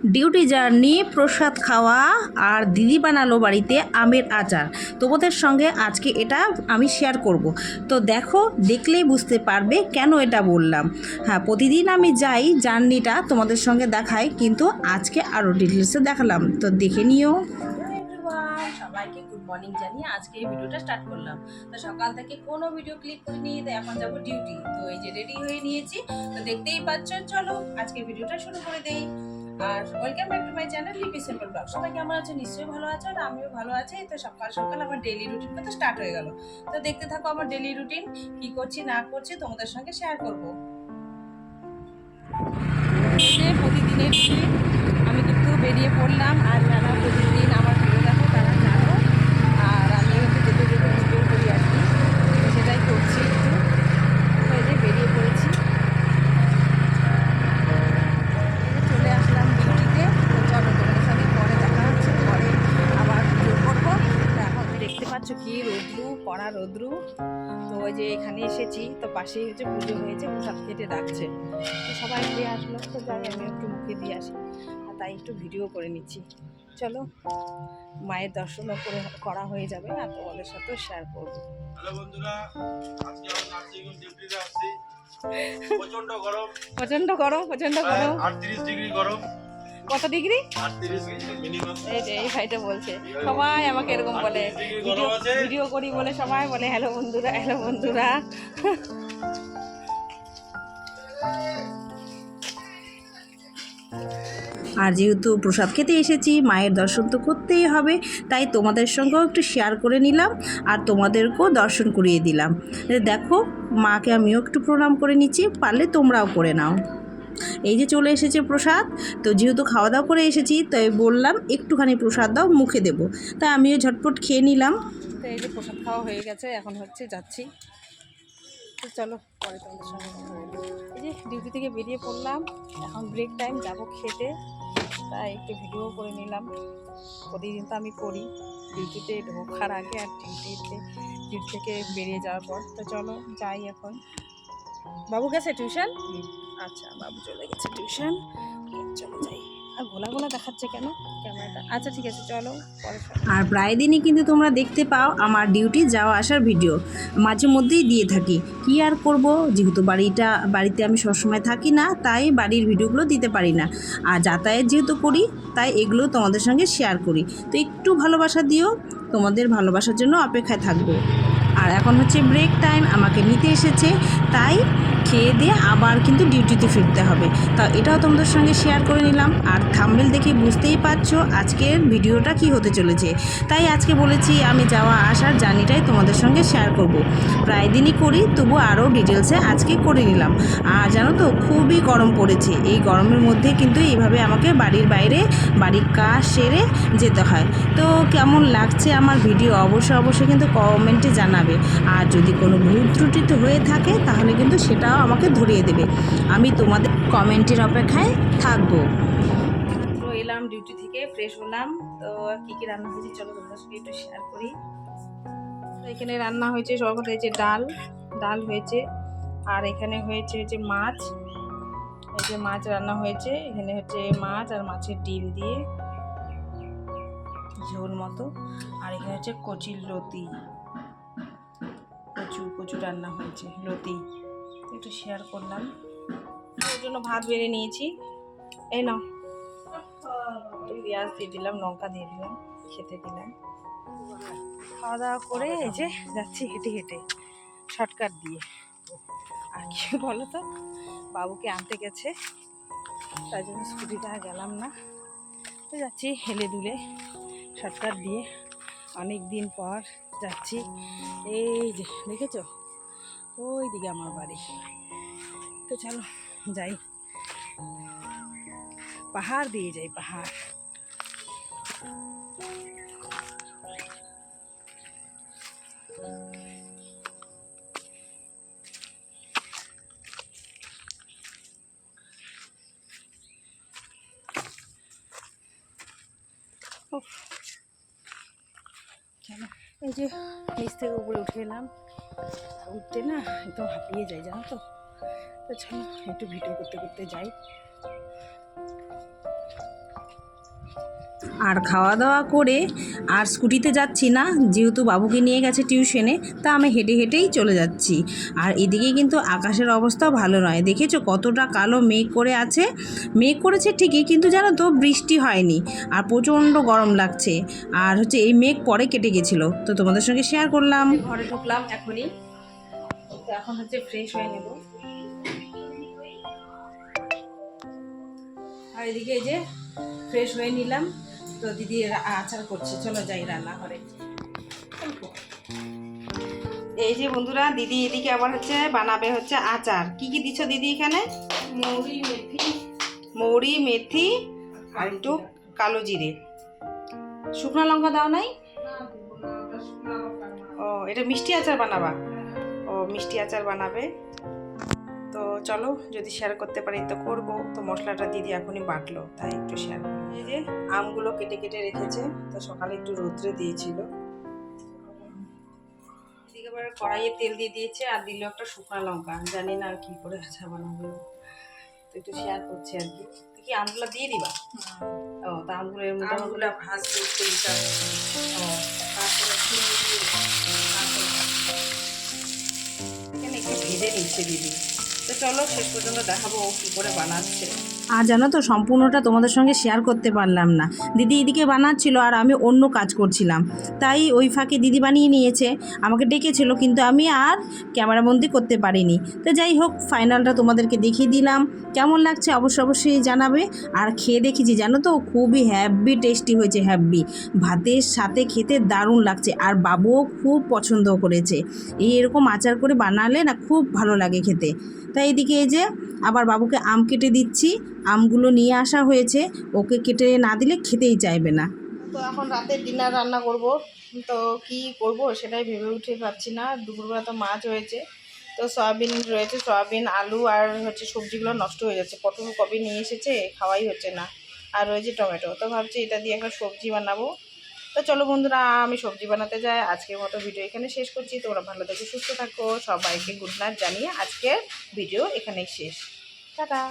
Duty journey, প্রসাদ খাওয়া, আর দিদি বানালো বাড়িতে আমের আচার। তোমাদের সঙ্গে আজকে এটা আমি শেয়ার করব। তো দেখো, দেখলেই বুঝতে পারবে কেন এটা বললাম। হ্যাঁ, প্রতিদিন আমি যাই, জার্নিটা তোমাদের সঙ্গে দেখাই, কিন্তু আজকে আরও ডিটেলসে দেখালাম, তো দেখে নিও। সবাইকে গুড মর্নিং জানিয়ে আজকে এই ভিডিওটা স্টার্ট করলাম। তো সকাল থেকে কোনো ভিডিও ক্লিক করিনি, তো এখন যাবো ডিউটি। তো এই যে রেডি হয়ে নিয়েছি, তো দেখতেই পাচ্ছ। চলো আজকে ভিডিওটা শুরু করে দেই। আর welcome back to my channel Lipi simple blog. সবাই কেমন আছো? নিশ্চয়ই ভালো আছো, আর আমিও ভালো আছি। তো সকাল সকাল আমার ডেইলি রুটিনটা তো স্টার্ট হয়ে গেল। তো দেখতে থাকো আমার ডেইলি রুটিন, কি করছি না করছি তোমাদের সঙ্গে শেয়ার করব। এই যে প্রতিদিনের রুটিন, আমি কিন্তু বেরিয়ে পড়লাম। আর যারা প্রতিদিন আমার ভিডিও দেখো তারা জানো, আর আমি কিন্তু যেতে যেতে ভিডিও করি আর কি, তো সেটাই করছি একটু। তো এই যে বেরিয়ে পড়েছি, চলে আসলাম ডিউটিতে। তো চলো তোমাদের সঙ্গে পরে দেখা হচ্ছে, পরে আবার ভিডিও করবো। এখন দেখতে পাচ্ছ কি রোদ্রু, কড়া রোদ্রু। তো ওই যে এখানে এসেছি, তো পাশেই হচ্ছে পুজো হয়েছে, প্রসাদ খেতে ডাকছে। তো সবাই দিয়ে আসলো, তো যাই আমি একটু মুখে দিয়ে আসি, আর তাই একটু ভিডিও করে নিচ্ছি। চলো, মায়ের দর্শনও করা হয়ে যাবে, আর তোমাদের সাথেও শেয়ার করবো। হ্যালো বন্ধুরা, আজকে আমরা নার্সিং হোম ডিউটিতে আসছি। প্রচন্ড গরম, প্রচন্ড গরম, প্রচন্ড গরম। 38 ডিগ্রি গরম। কত ডিগ্রি? 38 মিনিমাম। এই যে এই ভাইটা বলছে, সবাই আমাকে এরকম বলে, ভিডিও করি বলে সবাই বলে হ্যালো বন্ধুরা, হ্যালো বন্ধুরা। আর যেহেতু প্রসাদ খেতে এসেছি, মায়ের দর্শন তো করতেই হবে, তাই তোমাদের সঙ্গেও একটু শেয়ার করে নিলাম, আর তোমাদেরকেও দর্শন করিয়ে দিলাম। দেখো, মাকে আমিও একটু প্রণাম করে নিচ্ছি, পারলে তোমরাও করে নাও। এই যে চলে এসেছে প্রসাদ। তো যেহেতু খাওয়া দাওয়া করে এসেছি, তাই বললাম একটুখানি প্রসাদ দাও, মুখে দেবো। তাই আমিও ঝটপট খেয়ে নিলাম। তো এই যে প্রসাদ খাওয়া হয়ে গেছে, এখন হচ্ছে যাচ্ছি। তো চলো পরে তোমাদের সঙ্গে কথা বলবো। এই যে ডিউটি থেকে বেরিয়ে পড়লাম, এখন ব্রেক টাইম, যাবো খেতে, তাই একটু ভিডিও করে নিলাম। প্রতিদিন তো আমি করি ডিউটিতে ঢোকার আগে, আর ডিউটি থেকে বেরিয়ে যাওয়ার পর। তো চলো যাই এখন। বাবু গেছে টিউশন? আচ্ছা, বাবু চলে গেছে টিউশন, চলো যাই। আর গোলা গোলা দেখাচ্ছে কেন ক্যামেরাটা? আচ্ছা ঠিক আছে, চলো পরে। আর প্রায় দিনই কিন্তু তোমরা দেখতে পাও আমার ডিউটি যাওয়া আসার ভিডিও, মাঝে মধ্যেই দিয়ে থাকি। কি আর করব, যেহেতু বাড়িতে আমি সবসময় থাকি না, তাই বাড়ির ভিডিওগুলো দিতে পারি না। আর যাতায়াত যেহেতু করি, তাই এগুলো তোমাদের সঙ্গে শেয়ার করি। তো একটু ভালোবাসা দিও, তোমাদের ভালোবাসার জন্য অপেক্ষায় থাকবো। আর এখন হচ্ছে ব্রেক টাইম, আমাকে নিতে এসেছে, তাই খেয়ে দিয়ে আবার কিন্তু ডিউটিতে ফিরতে হবে। তা এটাও তোমাদের সঙ্গে শেয়ার করে নিলাম। আর থাম্বনেল দেখে বুঝতেই পারছো আজকের ভিডিওটা কি হতে চলেছে, তাই আজকে বলেছি আমি যাওয়া আসার জার্নিটাই তোমাদের সঙ্গে শেয়ার করব। প্রায় দিনই করি, তবু আরও ডিটেলসে আজকে করে নিলাম। আর জানো তো, খুবই গরম পড়েছে। এই গরমের মধ্যে কিন্তু এইভাবে আমাকে বাড়ির বাইরে বাড়ির কাজ সেরে যেতে হয়। তো কেমন লাগছে আমার ভিডিও অবশ্যই কিন্তু কমেন্টে জানাবে। আর যদি কোনো ভুল ত্রুটি হয়ে থাকে, তাহলে কিন্তু সেটাও আমাকে ধরিয়ে দেবে। আমি তোমাদের কমেন্টের অপেক্ষায় থাকবো। মাত্র এলাম ডিউটি থেকে, ফ্রেশ হলাম। তো কী কী রান্না হয়েছে চলো তোমাদের সঙ্গে একটু শেয়ার করি। তো এখানে রান্না হয়েছে, সব কথা হয়েছে ডাল হয়েছে, আর এখানে হয়েছে মাছ। এই যে মাছ রান্না হয়েছে, এখানে হচ্ছে মাছ আর মাছের ডিম দিয়ে ঝোল মতো। আর এখানে হচ্ছে কচির লতি, কচু রান্না হয়েছে, লতি একটু শেয়ার করলাম। ওর জন্য ভাত বেড়ে নিয়েছি। এই নাও, একটু পেঁয়াজ দিয়ে দিলাম, লঙ্কা দিয়ে দিলাম, খেতে দিলাম। খাওয়া দাওয়া করে এই যে যাচ্ছি হেঁটে হেঁটে, শর্টকাট দিয়ে। আর কি বলো তো, বাবুকে আনতে গেছে, তাই জন্য স্কুটিতে আর গেলাম না। তো যাচ্ছি হেলে দুলে, শর্টকাট দিয়ে। অনেক দিন পর যাচ্ছি। এই যে দেখেছো, ওই দিকে আমার বাড়ি। তো চলো যাই, পাহাড় দিয়ে যাই, পাহাড়। চলো, এই যে নিচ থেকে উপরে উঠে এলাম। উঠতে না একদম হাঁপিয়ে যাই, জানো তো। তো চলো একটু ভিডিও করতে করতে যাই। আর খাওয়া দাওয়া করে আর স্কুটিতে যাচ্ছি না, যেহেতু বাবুকে নিয়ে গেছে টিউশনে, তা আমি হেঁটে হেঁটেই চলে যাচ্ছি। আর এদিকে কিন্তু আকাশের অবস্থাও ভালো নয়, দেখেছো কতটা কালো মেঘ করে আছে। মেঘ করেছে ঠিকই, কিন্তু জানো তো বৃষ্টি হয়নি, আর প্রচণ্ড গরম লাগছে। আর হচ্ছে এই মেঘ পরে কেটে গেছিলো, তো তোমাদের সঙ্গে শেয়ার করলাম। ঘরে ঢুকলাম এখনই, তো এখন হচ্ছে ফ্রেশ হয়ে নেব। আর এদিকে এই যে ফ্রেশ হয়ে নিলাম, তো দিদি আচার করছে, চলো যাই রান্নাঘরে। এই যে বন্ধুরা, দিদি এদিকে আবার হচ্ছে বানাবে হচ্ছে আচার। কি কি দিচ্ছ দিদি এখানে? মৌরি, মেথি আর একটু কালো জিরে। শুকনো লঙ্কা দাও নাই? ও, এটা মিষ্টি আচার বানাবা? ও, মিষ্টি আচার বানাবে। তো চলো, যদি শেয়ার করতে পারি তো করব। তো মশলাটা দিদি এখনই বাটলো, তাই একটু শেয়ার করবো। এই যে আমগুলো কেটে কেটে রেখেছে, তো সকালে একটু রোদ্রে দিয়েছিল। এদিকে আবার কড়াইয়ে তেল দিয়ে দিয়েছে, আর দিল একটা শুকনো লঙ্কা। জানি না আর কি করে আচার বানাবো, তো একটু শেয়ার করছি আর কি। তুই কি আমগুলো দিয়ে দিবা? ও, তা আমগুলো এর মধ্যে আমগুলো ভাজতে একটু ও, তারপরে এখানে একটু ভেজে নিচ্ছে দিদি। তো চলো শেষ পর্যন্ত দেখাবো ও কী করে বানাচ্ছে। আর জানো তো, সম্পূর্ণটা তোমাদের সঙ্গে শেয়ার করতে পারলাম না। দিদি এদিকে বানাচ্ছিল আর আমি অন্য কাজ করছিলাম, তাই ওই ফাঁকে দিদি বানিয়ে নিয়েছে। আমাকে ডেকেছিল, কিন্তু আমি আর ক্যামেরাবন্দি করতে পারিনি। তো যাই হোক, ফাইনালটা তোমাদেরকে দেখিয়ে দিলাম। কেমন লাগছে অবশ্যই জানাবে। আর খেয়ে দেখেছি, জানো তো, খুবই হ্যাভি টেস্টি হয়েছে, হ্যাভি। ভাতের সাথে খেতে দারুণ লাগছে, আর বাবুও খুব পছন্দ করেছে। এরকম আচার করে বানালে না খুব ভালো লাগে খেতে। তাই এদিকে এই যে আবার বাবুকে আম কেটে দিচ্ছি। আমগুলো নিয়ে আসা হয়েছে, ওকে কেটে না দিলে খেতেই চাইবে না। তো এখন রাতে ডিনার রান্না করব, তো কি করব সেটাই ভেবে উঠে পাচ্ছি না। দুপুরবেলা তো মাছ হয়েছে, তো সয়াবিন রয়েছে, সয়াবিন আলু আর হচ্ছে সবজিগুলো নষ্ট হয়ে যাচ্ছে। পটল কবে নিয়ে এসেছে, খাওয়াই হচ্ছে না। আর রয়েছে টমেটো, তো ভাবছি এটা দিয়ে একটা সবজি বানাবো। তো চলো বন্ধুরা, আমি সবজি বানাতে যাই। আজকের মতো ভিডিও এখানে শেষ করছি। তোমরা ভালো থেকো, সুস্থ থাকো, সবাইকে গুড নাইট জানিয়ে আজকের ভিডিও এখানেই শেষ। টাটা।